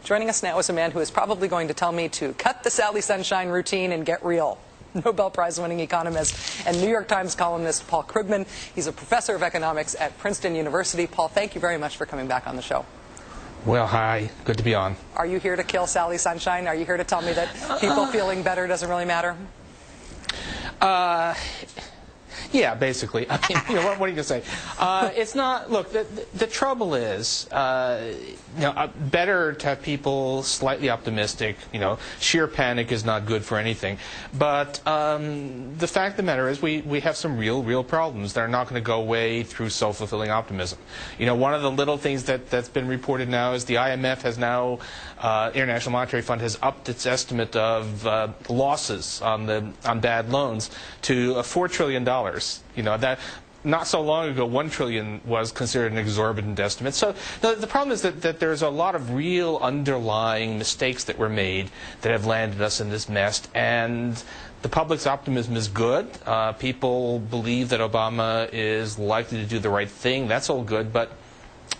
Joining us now is a man who is probably going to tell me to cut the Sally Sunshine routine and get real. Nobel Prize-winning economist and New York Times columnist Paul Krugman. He's a professor of economics at Princeton University. Paul, thank you very much for coming back on the show. Well, hi. Good to be on. Are you here to kill Sally Sunshine? Are you here to tell me that people feeling better doesn't really matter? Yeah, basically. I mean, what are you going to say? It's not. Look, the trouble is, better to have people slightly optimistic. Sheer panic is not good for anything. But the fact of the matter is, we have some real problems that are not going to go away through self-fulfilling optimism. One of the little things that's been reported now is the IMF has now, International Monetary Fund has upped its estimate of losses on bad loans to $4 trillion. That not so long ago, $1 trillion was considered an exorbitant estimate. So the problem is that there's a lot of real underlying mistakes that were made that have landed us in this mess. And the public's optimism is good. People believe that Obama is likely to do the right thing. That's all good, but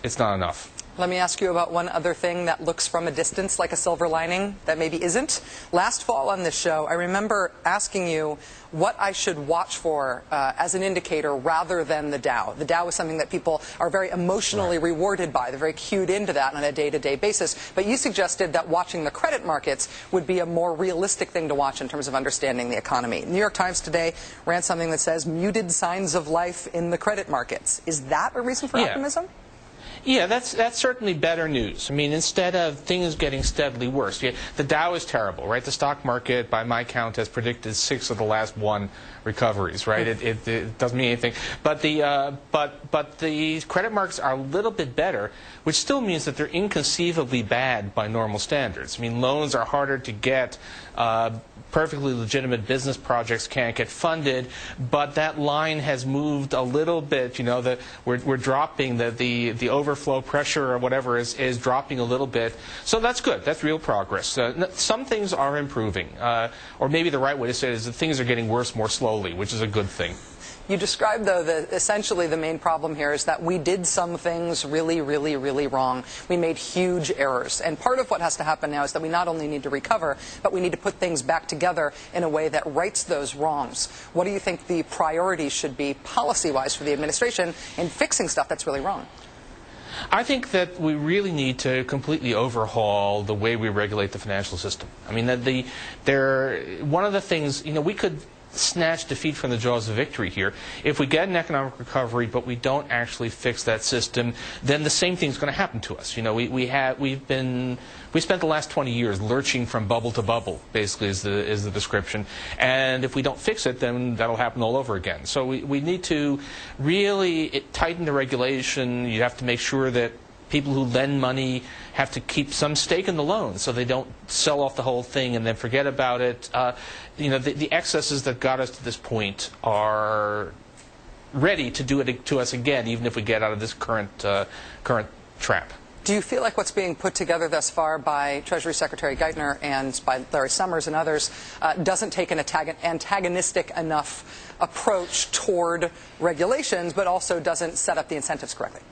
it's not enough. Let me ask you about one other thing that looks from a distance like a silver lining that maybe isn't. Last fall on this show, I remember asking you what I should watch for as an indicator rather than the Dow. The Dow is something that people are very emotionally rewarded by. They're very cued into that on a day-to-day basis. But you suggested that watching the credit markets would be a more realistic thing to watch in terms of understanding the economy. New York Times today ran something that says muted signs of life in the credit markets. Is that a reason for optimism? Yeah, that's certainly better news. I mean, instead of things getting steadily worse. The Dow is terrible, right? The stock market, by my count, has predicted 6 of the last 1 recoveries, right? It doesn't mean anything. But the credit markets are a little bit better, which still means that they're inconceivably bad by normal standards. I mean, loans are harder to get. Perfectly legitimate business projects can't get funded, but that line has moved a little bit. We're dropping the overflow pressure or whatever is dropping a little bit. So that's good. That's real progress. Some things are improving, or maybe the right way to say it is that things are getting worse more slowly, which is a good thing. You described, though, that essentially the main problem here is that we did some things really wrong. We made huge errors. And part of what has to happen now is that we not only need to recover, but we need to put things back together in a way that rights those wrongs. What do you think the priorities should be policy-wise for the administration in fixing stuff that's really wrong? I think that we really need to completely overhaul the way we regulate the financial system. I mean, one of the things, we could snatch defeat from the jaws of victory here. If we get an economic recovery, but we don't actually fix that system, then the same thing's going to happen to us. We spent the last 20 years lurching from bubble to bubble, basically is the description. And if we don't fix it, then that'll happen all over again. So we need to really tighten the regulation. You have to make sure that people who lend money have to keep some stake in the loan so they don't sell off the whole thing and then forget about it. The excesses that got us to this point are ready to do it to us again, even if we get out of this current trap. Do you feel like what's being put together thus far by Treasury Secretary Geithner and by Larry Summers and others doesn't take an antagonistic enough approach toward regulations, but also doesn't set up the incentives correctly?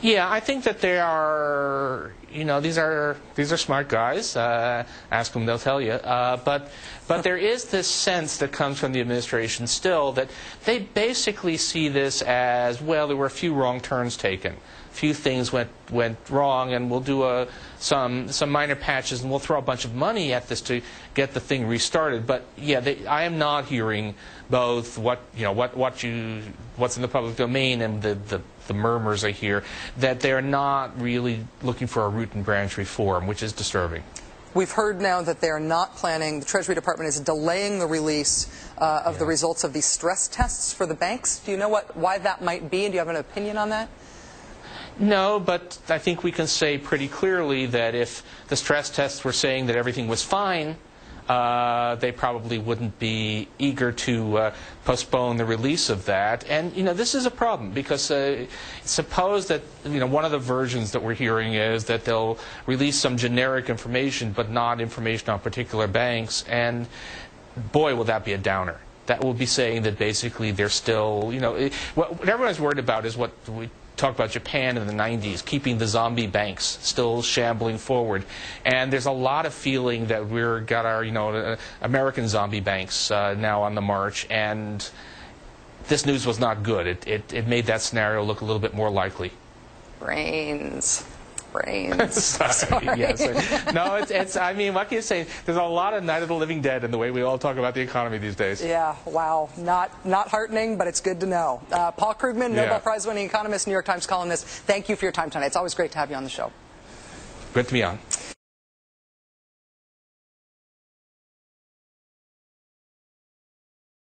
Yeah, I think that they are, these are smart guys. Ask them, they'll tell you. But there is this sense that comes from the administration still that they basically see this as, well, there were a few wrong turns taken. A few things went wrong, and we'll do some minor patches, and we'll throw a bunch of money at this to get the thing restarted. But yeah, I am not hearing both what's in the public domain and the murmurs I hear that they're not really looking for a root and branch reform, which is disturbing. We've heard now that they're not planning, the Treasury Department is delaying the release of the results of the stress tests for the banks. Do you know why that might be, and do you have an opinion on that? No, but I think we can say pretty clearly that if the stress tests were saying that everything was fine, they probably wouldn't be eager to postpone the release of that. And, this is a problem because suppose that, one of the versions that we're hearing is that they'll release some generic information but not information on particular banks. And, boy, will that be a downer. That will be saying that basically they're still, what everyone's worried about is what we talked about Japan in the 90s, keeping the zombie banks still shambling forward. And there's a lot of feeling that we've got our, American zombie banks now on the march. And this news was not good. It made that scenario look a little bit more likely. Brains. Sorry. Yes. No, it's. I mean, what can you say? There's a lot of Night of the Living Dead in the way we all talk about the economy these days. Yeah. Wow. Not heartening, but it's good to know. Paul Krugman, Nobel Prize-winning economist, New York Times columnist. Thank you for your time tonight. It's always great to have you on the show. Good to be on.